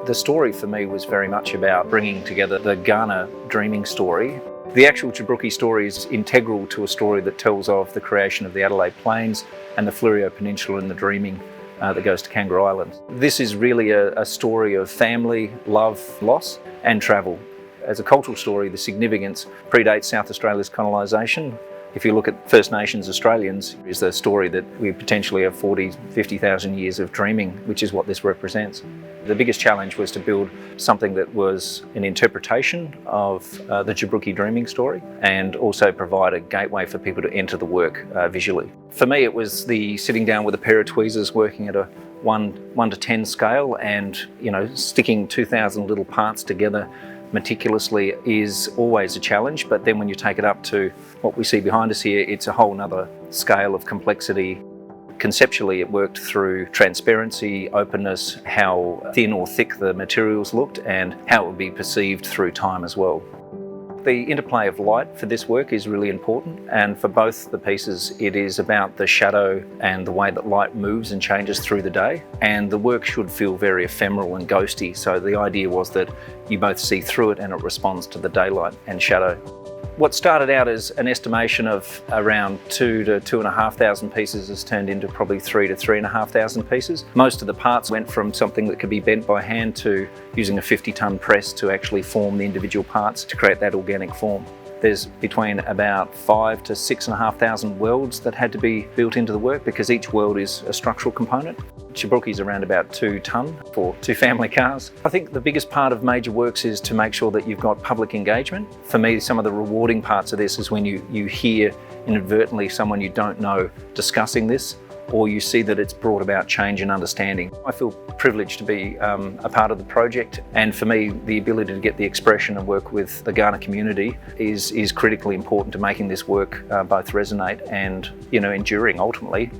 The story for me was very much about bringing together the Ghana dreaming story. The actual Tijbruki story is integral to a story that tells of the creation of the Adelaide Plains and the Fleurieu Peninsula and the dreaming that goes to Kangaroo Island. This is really a story of family, love, loss and travel. As a cultural story, the significance predates South Australia's colonisation. If you look at First Nations Australians, is the story that we potentially have 40, 50,000 years of dreaming, which is what this represents. The biggest challenge was to build something that was an interpretation of the Tijbruki dreaming story and also provide a gateway for people to enter the work visually. For me, it was the sitting down with a pair of tweezers working at a 1 to 10 scale and, sticking 2,000 little parts together meticulously is always a challenge, but then when you take it up to what we see behind us here, it's a whole nother scale of complexity. Conceptually, it worked through transparency, openness, how thin or thick the materials looked, and how it would be perceived through time as well. The interplay of light for this work is really important, and for both the pieces it is about the shadow and the way that light moves and changes through the day, and the work should feel very ephemeral and ghosty, so the idea was that you both see through it and it responds to the daylight and shadow. What started out as an estimation of around 2,000 to 2,500 pieces has turned into probably 3,000 to 3,500 pieces. Most of the parts went from something that could be bent by hand to using a 50-ton press to actually form the individual parts to create that organic form. There's between about 5,000 to 6,500 welds that had to be built into the work because each weld is a structural component. Tijbruki is around about 2 tonne for 2 family cars. I think the biggest part of major works is to make sure that you've got public engagement. For me, some of the rewarding parts of this is when you hear inadvertently someone you don't know discussing this, or you see that it's brought about change and understanding. I feel privileged to be a part of the project, and for me the ability to get the expression and work with the Ghana community is critically important to making this work both resonate and enduring ultimately.